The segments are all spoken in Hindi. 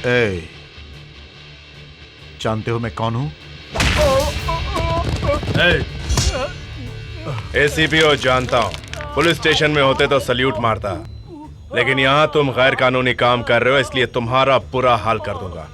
ए, जानते हो मैं कौन हूं? एसीपी जानता हूं, पुलिस स्टेशन में होते तो सल्यूट मारता, लेकिन यहाँ तुम गैर कानूनी काम कर रहे हो, इसलिए तुम्हारा बुरा हाल कर दूंगा।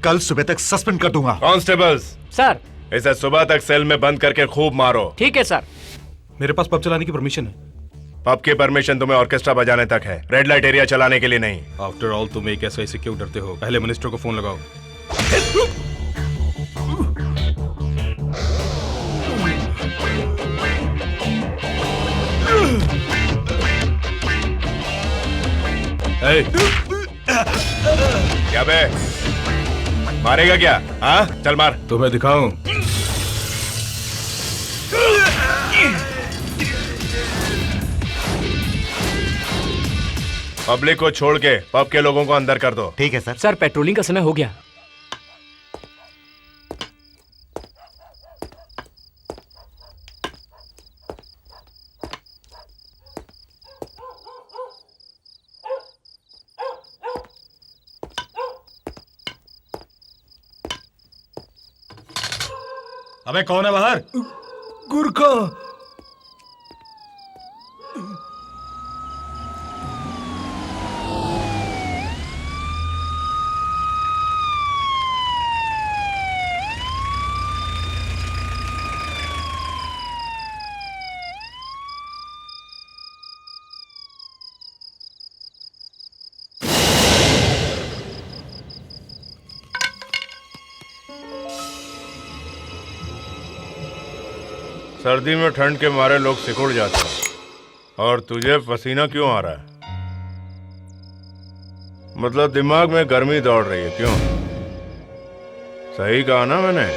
कल सुबह तक सस्पेंड कर दूंगा। Constables sir. इसे सुबह तक सेल में बंद करके खूब मारो। ठीक है सर। मेरे पास पब चलाने की परमिशन है। पब की परमिशन तुम्हें ऑर्केस्ट्रा बजाने तक है, रेड लाइट एरिया चलाने के लिए नहीं। आफ्टर ऑल तुम एक एसआई से क्यों डरते हो? पहले मिनिस्टर को फोन लगाओ। क्या बे, मारेगा क्या? हाँ चल मार। तुम्हें दिखाऊं? पब्लिक को छोड़ के पब के लोगों को अंदर कर दो। ठीक है सर। सर पेट्रोलिंग का समय हो गया। अबे कौन है बाहर? गुरखा। सर्दी में ठंड के मारे लोग सिकुड़ जाते हैं, और तुझे पसीना क्यों आ रहा है? मतलब दिमाग में गर्मी दौड़ रही है, क्यों? सही कहा ना मैंने?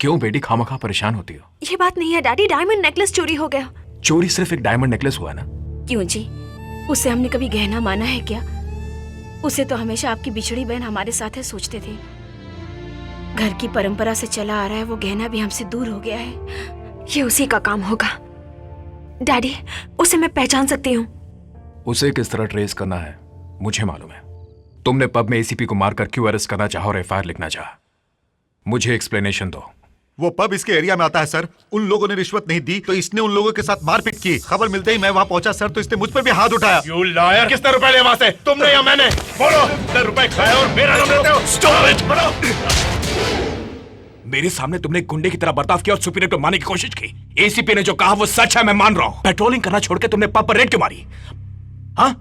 क्यों बेटी खामखा परेशान होती हो? ये बात नहीं है डैडी, डायमंड नेकलेस चोरी हो गया। चोरी सिर्फ एक डायमंड नेकलेस हुआ ना? क्यों जी, उसे हमने कभी गहना माना है क्या? उसे तो हमेशा आपकी बिछड़ी बहन हमारे साथ है सोचते थे। घर की परंपरा से चला आ रहा है, वो गहना भी हमसे दूर हो गया है। ये उसी का काम होगा। डैडी, उसे मैं पहचान सकती हूँ। उसे किस तरह ट्रेस करना है मुझे मालूम है। तुमने पब में एसीपी को मारकर क्यों अरेस्ट करना चाहा और एफआईआर लिखना चाहा? मुझे एक्सप्लेनेशन दो। वो पब इसके एरिया में आता है सर। उन लोगों ने रिश्वत नहीं दी तो इसने उन लोगों के साथ मारपीट की। खबर मिलते ही मैं वहाँ पहुंचा सर, तो इसने मुझ पर भी हाथ उठाया। You liar! किसने रुपए लिए वहां से? तुमने या मैंने? बोलो, कितने रुपए खाए और मेरा नाम लेते हो? Stop it! मेरे सामने तुमने गुंडे की तरह बर्ताव किया और सुपीरियर को मारने की कोशिश की। एसीपी ने जो कहा वो सच है, मैं मान रहा हूं। पेट्रोलिंग करना छोड़ के तुमने पब पर रेड क्यों मारी? हाँ,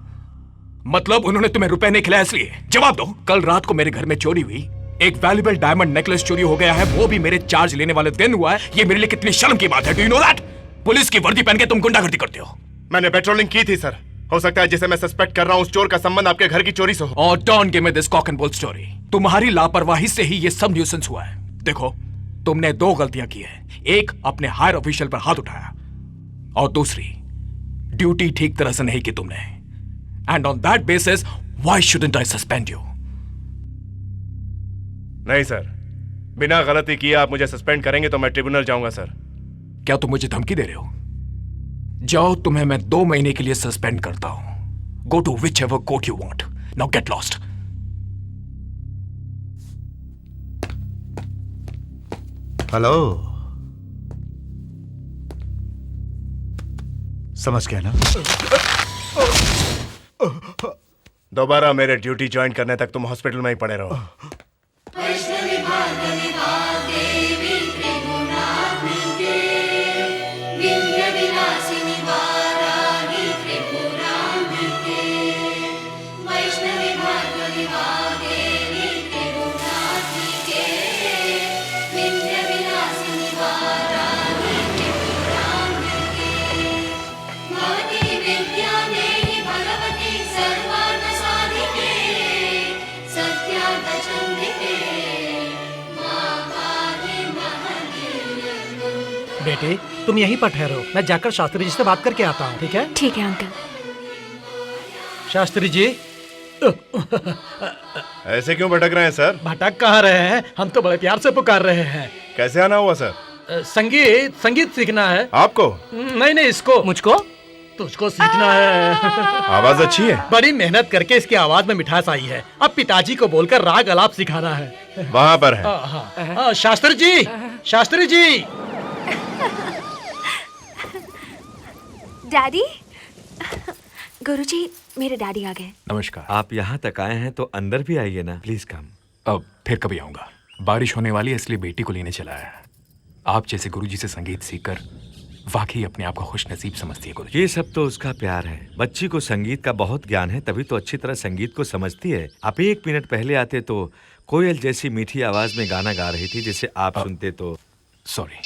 मतलब उन्होंने तुम्हें रुपए नहीं खिलाया इसलिए? जवाब दो। कल रात को मेरे घर में चोरी हुई, एक वैल्यूएबल डायमंड नेकलेस चोरी हो गया है, वो भी मेरे चार्ज लेने वाले दिन हुआ है। ये मेरे लिए कितनी शर्म की बात है। Do you know that? Police की वर्दी पहन के तुम गुंडागर्दी करते हो। मैंने पेट्रोलिंग की थी सर। हो सकता है जिसे मैं सस्पेक्ट कर रहा हूं उस चोर का संबंध आपके घर की चोरी से हो। और don't give me this cock and bull story. तुम्हारी लापरवाही से ही ये सब न्यूसेंस हुआ है। देखो, तुमने दो गलतियां की है। एक, अपने हायर ऑफिशियल पर हाथ उठाया, और दूसरी, ड्यूटी ठीक तरह से नहीं की तुमने। And on that basis why shouldn't I suspend you? नहीं सर, बिना गलती किए आप मुझे सस्पेंड करेंगे तो मैं ट्रिब्यूनल जाऊंगा सर। क्या तुम मुझे धमकी दे रहे हो? जाओ, तुम्हें मैं 2 महीने के लिए सस्पेंड करता हूं। Go to whichever court you want. Now get lost. Hello, समझ गया ना? दोबारा मेरे ड्यूटी ज्वाइन करने तक तुम हॉस्पिटल में ही पड़े रहो। बेटे, तुम यहीं पर ठहरो, मैं जाकर शास्त्री जी से बात करके आता हूँ। ठीक है? ठीक है अंकल। शास्त्री जी। ऐसे क्यों भटक रहे हैं सर? भटक कहाँ रहे हैं, हम तो बड़े प्यार से पुकार रहे हैं। कैसे आना हुआ सर? संगीत सीखना है। आपको? नहीं, इसको। मुझको? तुझको सीखना है। आवाज अच्छी है। बड़ी मेहनत करके इसकी आवाज में मिठास आई है। अब पिताजी को बोलकर राग अलाप सिखाना है। वहाँ पर है। शास्त्री जी, शास्त्री जी। डैडी। गुरुजी, मेरे डैडी आ गए। नमस्कार। आप यहाँ तक आए हैं तो अंदर भी आइए ना, प्लीज कम। अब फिर कभी आऊंगा। बारिश होने वाली है इसलिए बेटी को लेने चला है। आप जैसे गुरुजी से संगीत सीखकर वाकई अपने आप को खुश नसीब समझती है गुरुजी। ये सब तो उसका प्यार है। बच्ची को संगीत का बहुत ज्ञान है, तभी तो अच्छी तरह संगीत को समझती है। आप 1 मिनट पहले आते तो कोयल जैसी मीठी आवाज में गाना गा रही थी, जिसे आप सुनते तो। सॉरी,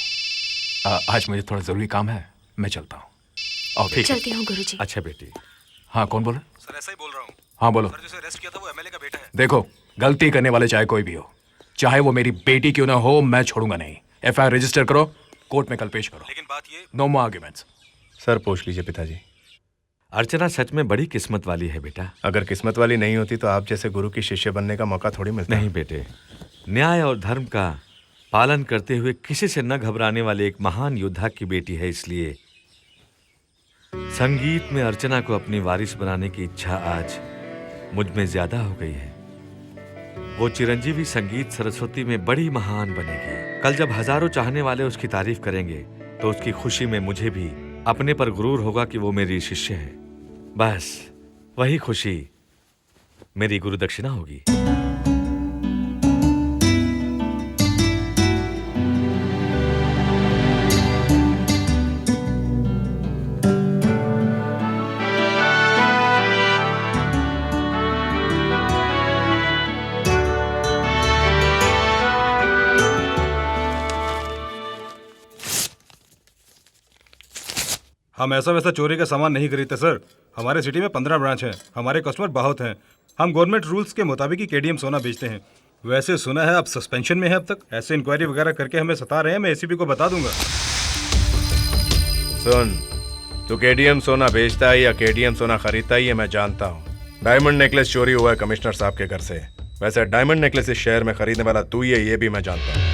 आज मुझे थोड़ा जरूरी काम है, मैं चलता हूँ। चलती हूँ गुरुजी। अच्छा बेटी। हाँ, कौन बोल रहा? सर ऐसा ही बोल रहा हूँ। हाँ बोलो। सर जिसे अरेस्ट किया था वो एमएलए का बेटा है। देखो, गलती करने वाले चाहे कोई भी हो, चाहे वो मेरी बेटी क्यों ना हो, मैं छोड़ूंगा नहीं। एफआईआर रजिस्टर करो, कोर्ट में कल पेश करो। लेकिन बात ये, नो मोर आर्गुमेंट्स। सर पूछ लीजिए पिताजी। अर्चना सच में बड़ी किस्मत वाली है बेटा। अगर किस्मत वाली नहीं होती तो आप जैसे गुरु की शिष्य बनने का मौका थोड़ी मिलता। नहीं बेटे, न्याय और धर्म का पालन करते हुए किसी से न घबराने वाले एक महान योद्धा की बेटी है, इसलिए संगीत में अर्चना को अपनी वारिस बनाने की इच्छा आज मुझ में ज्यादा हो गई है। वो चिरंजीवी संगीत सरस्वती में बड़ी महान बनेगी। कल जब हजारों चाहने वाले उसकी तारीफ करेंगे तो उसकी खुशी में मुझे भी अपने पर गुरूर होगा कि वो मेरी शिष्य है। बस वही खुशी मेरी गुरु दक्षिणा होगी। हम ऐसा वैसा चोरी का सामान नहीं खरीदते सर। हमारे सिटी में 15 ब्रांच हैं। हमारे कस्टमर बहुत हैं। हम गवर्नमेंट रूल्स के मुताबिक ही केडीएम सोना बेचते हैं। वैसे सुना है आप सस्पेंशन में हैं अब तक। ऐसे इंक्वायरी वगैरह करके हमें सता रहे हैं। मैं एसीपी को बता दूंगा। सुन, तू केडीएम सोना बेचता है या केडीएम सोना खरीदता है ये मैं जानता हूँ। डायमंड नेकलेस चोरी हुआ है कमिश्नर साहब के घर से। वैसे डायमंड नेकलेस इस शहर में खरीदने वाला तू ही है ये भी मैं जानता हूँ।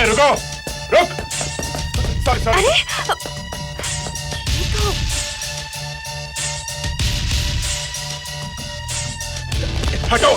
रुको, रुक। Sorry sorry. अरे ये तो हटो।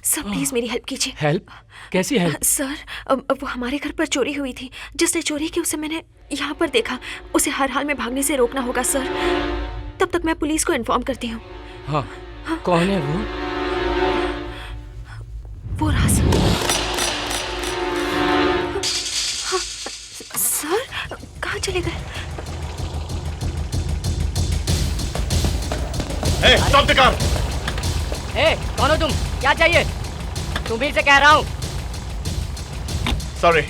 सर प्लीज मेरी हेल्प कीजिए। हेल्प? कैसी हेल्प? सर वो हमारे घर पर चोरी हुई थी। जिसने चोरी की उसे मैंने यहाँ पर देखा। उसे हर हाल में भागने से रोकना होगा सर। तब तक मैं पुलिस को इन्फॉर्म करती हूँ। हाँ, कौन है वो? वो रहा सर। हाँ, सर कहाँ चले गए? Stop the car. कौन हो तुम? क्या चाहिए? तुम्ही से कह रहा हूँ। सॉरी।